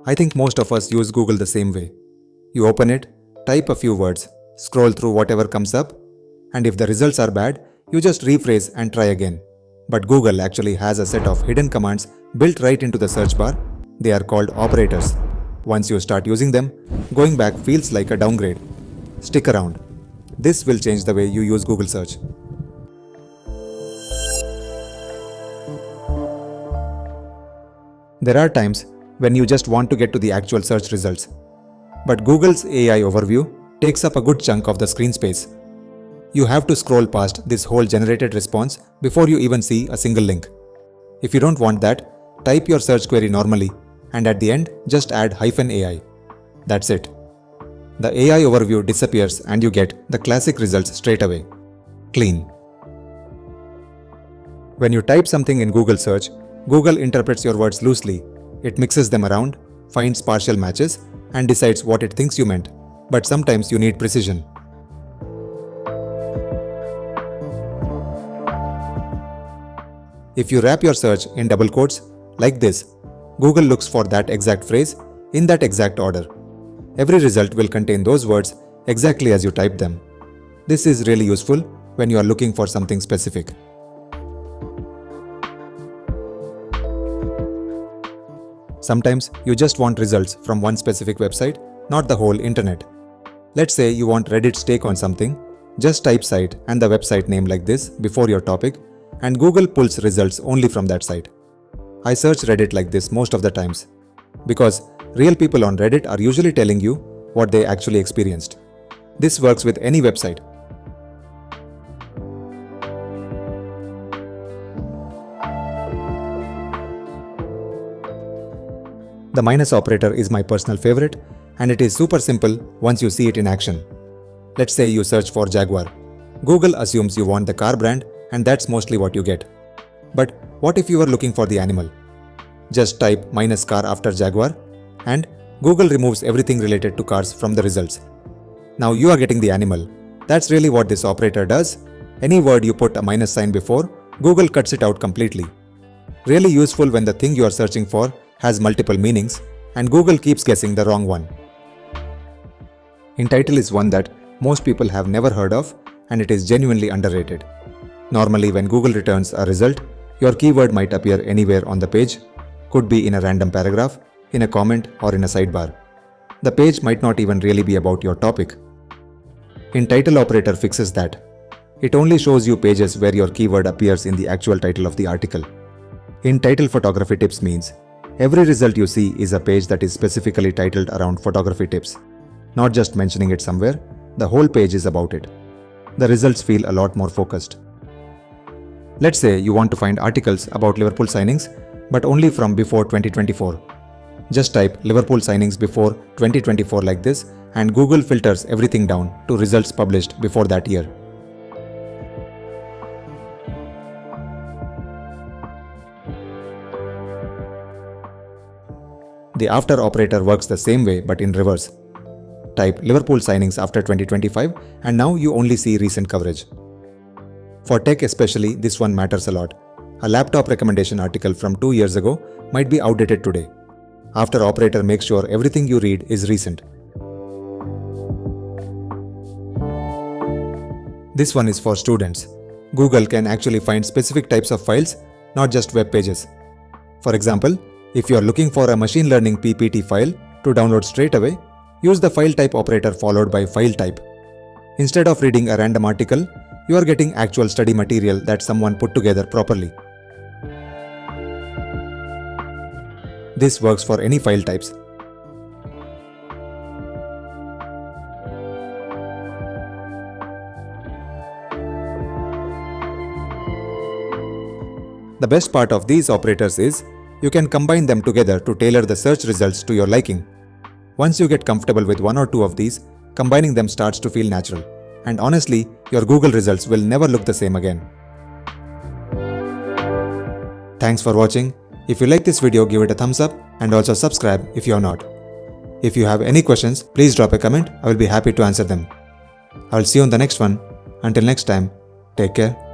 I think most of us use Google the same way. You open it, type a few words, scroll through whatever comes up, and if the results are bad, you just rephrase and try again. But Google actually has a set of hidden commands built right into the search bar. They are called operators. Once you start using them, going back feels like a downgrade. Stick around. This will change the way you use Google search. There are times when you just want to get to the actual search results. But Google's AI overview takes up a good chunk of the screen space. You have to scroll past this whole generated response before you even see a single link. If you don't want that, type your search query normally and at the end just add -AI. That's it. The AI overview disappears and you get the classic results straight away. Clean. When you type something in Google search, Google interprets your words loosely. It mixes them around, finds partial matches, and decides what it thinks you meant. But sometimes you need precision. If you wrap your search in double quotes, like this, Google looks for that exact phrase in that exact order. Every result will contain those words exactly as you typed them. This is really useful when you are looking for something specific. Sometimes you just want results from one specific website, not the whole internet. Let's say you want Reddit's take on something. Just type site and the website name like this before your topic, and Google pulls results only from that site. I search Reddit like this most of the times, because real people on Reddit are usually telling you what they actually experienced. This works with any website. The minus operator is my personal favorite, and it is super simple once you see it in action. Let's say you search for Jaguar. Google assumes you want the car brand, and that's mostly what you get. But what if you are looking for the animal? Just type -car after Jaguar, and Google removes everything related to cars from the results. Now you are getting the animal. That's really what this operator does. Any word you put a minus sign before, Google cuts it out completely. Really useful when the thing you are searching for has multiple meanings, and Google keeps guessing the wrong one. InTitle is one that most people have never heard of, and it is genuinely underrated. Normally, when Google returns a result, your keyword might appear anywhere on the page, could be in a random paragraph, in a comment, or in a sidebar. The page might not even really be about your topic. InTitle operator fixes that. It only shows you pages where your keyword appears in the actual title of the article. InTitle photography tips means every result you see is a page that is specifically titled around photography tips. Not just mentioning it somewhere, the whole page is about it. The results feel a lot more focused. Let's say you want to find articles about Liverpool signings, but only from before 2024. Just type Liverpool signings before 2024 like this, and Google filters everything down to results published before that year. The after operator works the same way but in reverse. Type Liverpool signings after 2025 and now you only see recent coverage. For tech especially, this one matters a lot. A laptop recommendation article from 2 years ago might be outdated today. After operator makes sure everything you read is recent. This one is for students. Google can actually find specific types of files, not just web pages. For example, if you are looking for a machine learning PPT file to download straight away, use the file type operator followed by file type. Instead of reading a random article, you are getting actual study material that someone put together properly. This works for any file types. The best part of these operators is you can combine them together to tailor the search results to your liking. Once you get comfortable with one or two of these, combining them starts to feel natural. And honestly, your Google results will never look the same again. Thanks for watching. If you like this video, give it a thumbs up and also subscribe if you are not. If you have any questions, please drop a comment. I will be happy to answer them. I will see you on the next one. Until next time, take care.